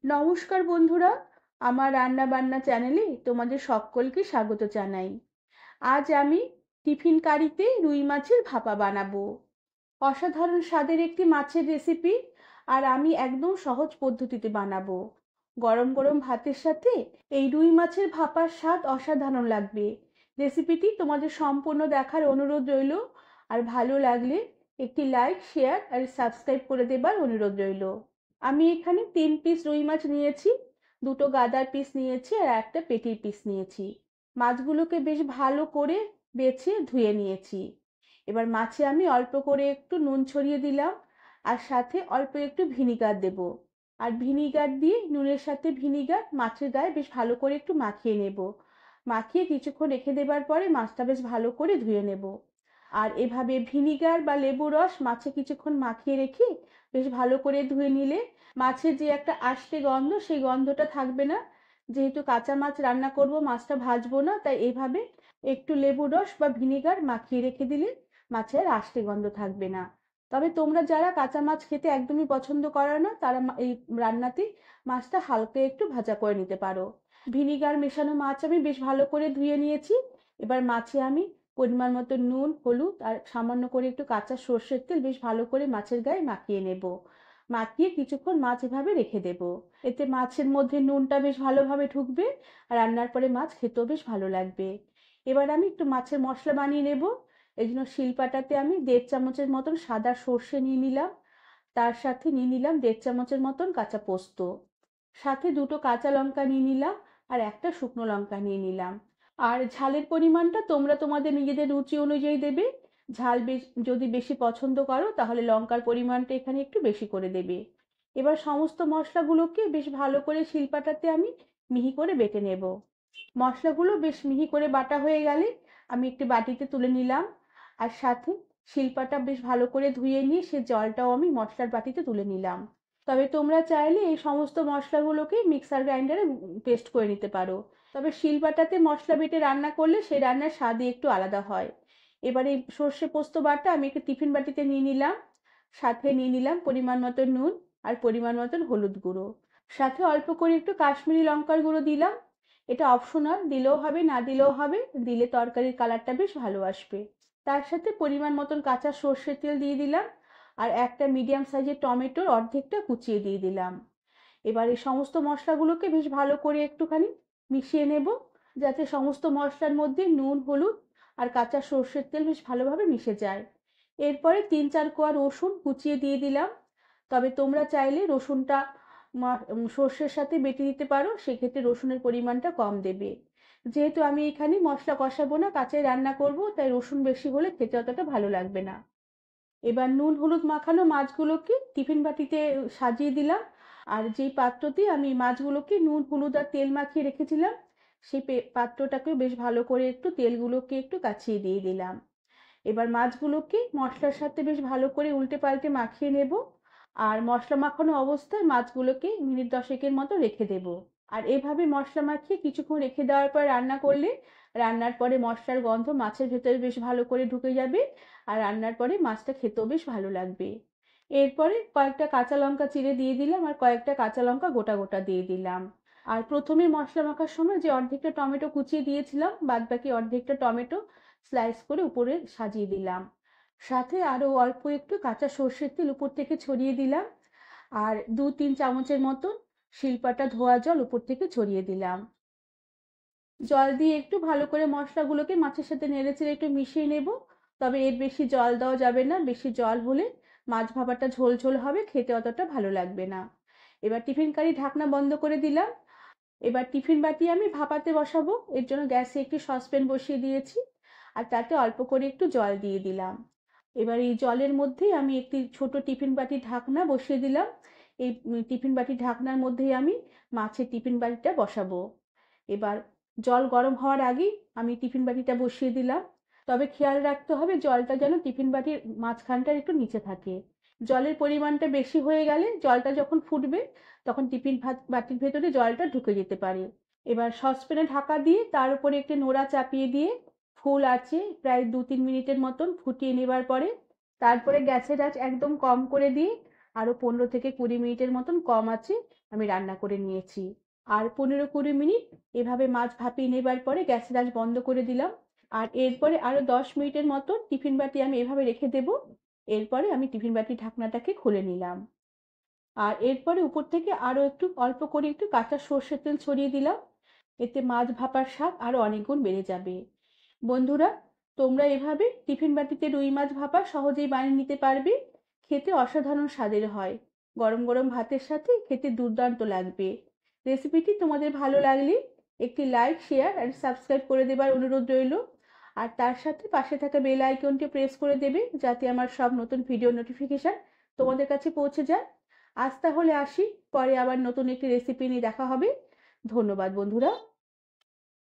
নমস্কার বন্ধুরা, আমার রান্না বান্না চ্যানেলে তোমাদের সকলকে স্বাগত জানাই। আজ আমি টিফিন কারিতে রুই মাছের ভাপা বানাবো। অসাধারণ স্বাদের একটি মাছের রেসিপি, আর আমি একদম সহজ পদ্ধতিতে বানাবো। গরম গরম ভাতের সাথে এই রুই মাছের ভাপার স্বাদ অসাধারণ লাগবে। রেসিপিটি তোমাদের সম্পূর্ণ দেখার অনুরোধ রইল, আর ভালো লাগলে একটি লাইক, শেয়ার আর সাবস্ক্রাইব করে দেবার অনুরোধ রইল। আমি এখানে 3 পিস রুই মাছ নিয়েছি, দুটো গাদার পিস নিয়েছি আর একটা পেটির পিস নিয়েছি। মাছগুলোকে বেশ ভালো করে বেছে ধুয়ে নিয়েছি। এবার মাছে আমি অল্প করে একটু নুন ছড়িয়ে দিলাম, আর সাথে অল্প একটু ভিনিগার দেব। আর ভিনিগার দিয়ে নুনের সাথে ভিনিগার মাছের গায়ে বেশ ভালো করে একটু মাখিয়ে নেব। মাখিয়ে কিছুক্ষণ রেখে দেবার পরে মাছটা বেশ ভালো করে ধুয়ে নেব। আর এভাবে ভিনিগার বা লেবু রস মাছে কিছুক্ষণ মাখিয়ে রেখে বেশ ভালো করে ধুয়ে নিলে মাছের যে একটা আষ্টে গন্ধ, সেই গন্ধটা থাকবে না। যেহেতু কাঁচা মাছ রান্না করব, মাছটা ভাজবো না, তাই এইভাবে একটু লেবু রস বা ভিনিগার মাখিয়ে রেখে দিলে মাছের আষ্টে গন্ধ থাকবে না। তবে তোমরা যারা কাঁচা মাছ খেতে একদমই পছন্দ করো না, তারা এই রান্নাতে মাছটা হালকা একটু ভাজা করে নিতে পারো। ভিনিগার মেশানো মাছ আমি বেশ ভালো করে ধুয়ে নিয়েছি। এবার মাছে আমি পরিমাণ মতো নুন, হলুদ আর সামান্য করে একটু কাঁচা সর্ষের তেল বেশ ভালো করে মাছের গায়ে মাখিয়ে নেব। মাখিয়ে কিছুক্ষণ মাছ এভাবে রেখে দেব। এতে মাছের মধ্যে নুনটা বেশ ভালোভাবে ঢুকবে, আর রান্নার পরে মাছ খেতেও বেশ ভালো লাগবে। এবার আমি একটু মাছের মশলা বানিয়ে নেব। এই জন্য শিলপাটাতে আমি 1.5 চামচের মতন সাদা সর্ষে নিয়ে নিলাম। তার সাথে নিয়ে নিলাম 1.5 চামচের মতন কাঁচা পোস্ত। সাথে দুটো কাঁচা লঙ্কা নিয়ে নিলাম, আর একটা শুকনো লঙ্কা নিয়ে নিলাম। আর ঝালের পরিমাণটা তোমরা তোমাদের নিজেদের রুচি অনুযায়ী দেবে। ঝাল যদি বেশি পছন্দ করো তাহলে লঙ্কার পরিমাণটা এখানে একটু বেশি করে দেবে। এবার সমস্ত মশলাগুলোকে বেশ ভালো করে শিলপাটাতে আমি মিহি করে বেটে নেব। মশলাগুলো বেশ মিহি করে বাটা হয়ে গেলে আমি একটি বাটিতে তুলে নিলাম, আর সাথে শিলপাটা বেশ ভালো করে ধুয়ে নিয়ে সে জলটাও আমি মশলার বাটিতে তুলে নিলাম। তবে তোমরা চাইলে এই সমস্ত মশলাগুলোকে মিক্সার গ্রাইন্ডারে পেস্ট করে নিতে পারো। তবে শিলবাটাতে মশলা বেটে রান্না করলে সেই রান্নার স্বাদই একটু আলাদা হয়। এবার এই সর্ষে পোস্ত বাটা আমি একটু টিফিন বাটিতে নিয়ে নিলাম। সাথে নিয়ে নিলাম পরিমাণ মতো নুন আর পরিমাণ মতন হলুদ গুঁড়ো। সাথে অল্প করে একটু কাশ্মীরি লঙ্কার গুঁড়ো দিলাম। এটা অপশনাল, দিলেও হবে না দিলেও হবে, দিলে তরকারির কালারটা বেশ ভালো আসবে। তার সাথে পরিমাণ মতন কাঁচা সর্ষের তেল দিয়ে দিলাম, আর একটা মিডিয়াম সাইজের টমেটোর অর্ধেকটা কুচিয়ে দিয়ে দিলাম। এবার এই সমস্ত মশলাগুলোকে বেশ ভালো করে একটুখানি মিশিয়ে নেব, যাতে সমস্ত মশলার মধ্যে নুন, হলুদ আর কাঁচা সর্ষের তেল বেশ ভালোভাবে মিশে যায়। এরপরে 3-4 কোয়া রসুন কুচিয়ে দিয়ে দিলাম। তবে তোমরা চাইলে রসুনটা সর্ষের সাথে বেটে দিতে পারো, সেক্ষেত্রে রসুনের পরিমাণটা কম দেবে। যেহেতু আমি এখানে মশলা কষাবো না, কাঁচাই রান্না করব, তাই রসুন বেশি হলে খেতে অতটা ভালো লাগবে না। এবার নুন হলুদ মাখানো মাছগুলোকে টিফিন বাটিতে সাজিয়ে দিলাম, আর যেই পাত্রতে আমি মাছগুলোকে নুন হলুদ আর তেল মাখিয়ে রেখেছিলাম, সেই পাত্রটাকে বেশ ভালো করে একটু তেলগুলোকে একটু কাছিয়ে দিয়ে দিলাম। এবার মাছগুলোকে মশলার সাথে বেশ ভালো করে উল্টে পাল্টে মাখিয়ে নেব, আর মশলা মাখানো অবস্থায় মাছগুলোকে মিনিট 10-এর মতো রেখে দেব। আর এভাবে মশলা মাখিয়ে কিছুক্ষণ রেখে দেওয়ার পর রান্না করলে রান্নার পরে মশলার গন্ধ মাছের ভেতরে বেশ ভালো করে ঢুকে যাবে, আর রান্নার পরে মাছটা খেতেও বেশ ভালো লাগবে। এরপরে কয়েকটা কাঁচা লঙ্কা চিড়ে দিয়ে দিলাম, আর কয়েকটা কাঁচা লঙ্কা গোটা গোটা দিয়ে দিলাম। আর প্রথমে মশলা মাখার সময় যে অর্ধেকটা টমেটো কুচিয়ে দিয়েছিলাম, বাদ বাকি অর্ধেকটা টমেটো স্লাইস করে উপরে সাজিয়ে দিলাম। সাথে আরো অল্প একটু কাঁচা সর্ষের তেল উপর থেকে ছড়িয়ে দিলাম, আর 2-3 চামচের মতন শিলপাটা ধোয়া জল উপর থেকে ছড়িয়ে দিলাম। জল দিয়ে একটু ভালো করে মশলাগুলোকে মাছের সাথে নেড়েচেড়ে একটু মিশিয়ে নেব। তবে এর বেশি জল দেওয়া যাবে না, বেশি জল হলে মাছ ভাপাটা ঝোল ঝোল হবে, খেতে অতটা ভালো লাগবে না। এবার টিফিন কারি ঢাকনা বন্ধ করে দিলাম। এবার টিফিন বাটি আমি ভাপাতে বসাবো, এর জন্য গ্যাসে একটি সসপ্যান বসিয়ে দিয়েছি, আর তাতে অল্প করে একটু জল দিয়ে দিলাম। এবার এই জলের মধ্যেই আমি একটি ছোট টিফিন বাটির ঢাকনা বসিয়ে দিলাম। এই টিফিন বাটির ঢাকনার মধ্যেই আমি মাছের টিফিন বাটিটা বসাবো। এবার জল গরম হওয়ার আগেই আমি টিফিন বাটিটা বসিয়ে দিলাম। তবে খেয়াল রাখতে হবে জলটা যেন টিফিন বাটির মাঝখানটার একটু নিচে থাকে। জলের পরিমাণটা বেশি হয়ে গেলে জলটা যখন ফুটবে তখন টিফিন বাটির ভেতরে জলটা ঢুকে যেতে পারে। এবার সসপ্যানে ঢাকা দিয়ে তার উপরে একটি নোড়া চাপিয়ে দিয়ে ফুল আঁচে প্রায় 2-3 মিনিটের মতন ফুটিয়ে নেবার পরে তারপরে গ্যাসের আঁচ একদম কম করে দিয়ে আরো 15 থেকে 20 মিনিটের মতন কম আঁচে আমি রান্না করে নিয়েছি। আর 15-20 মিনিট এভাবে মাছ ভাপিয়ে নেবার পরে গ্যাসের আঁচ বন্ধ করে দিলাম। আর এরপরে আরো 10 মিনিটের মতো টিফিন বাটি আমি এভাবে রেখে দেব। এরপরে আমি টিফিন বাটির ঢাকনাটাকে খুলে নিলাম। আর এরপরে উপর থেকে আরো একটু অল্প করে একটু কাঁচা সর্ষের তেল ছড়িয়ে দিলাম। এতে মাছ ভাপার স্বাদ আরো অনেক গুণ বেড়ে যাবে। বন্ধুরা, তোমরা এভাবে টিফিন বাটিতে রুই মাছ ভাপা সহজেই বানিয়ে নিতে পারবে। খেতে অসাধারণ স্বাদের হয়। গরম গরম ভাতের সাথে খেতে দুর্দান্ত লাগবে। রেসিপিটি তোমাদের ভালো লাগলে একটি লাইক, শেয়ার আর সাবস্ক্রাইব করে দেবার অনুরোধ রইল। আর তার সাথে পাশে থাকা বেল আইকনটি প্রেস করে দেবে, যাতে আমার সব নতুন ভিডিও নোটিফিকেশন তোমাদের কাছে পৌঁছে যায়। আজ তাহলে আসি, পরে আবার নতুন একটি রেসিপি নিয়ে দেখা হবে। ধন্যবাদ বন্ধুরা।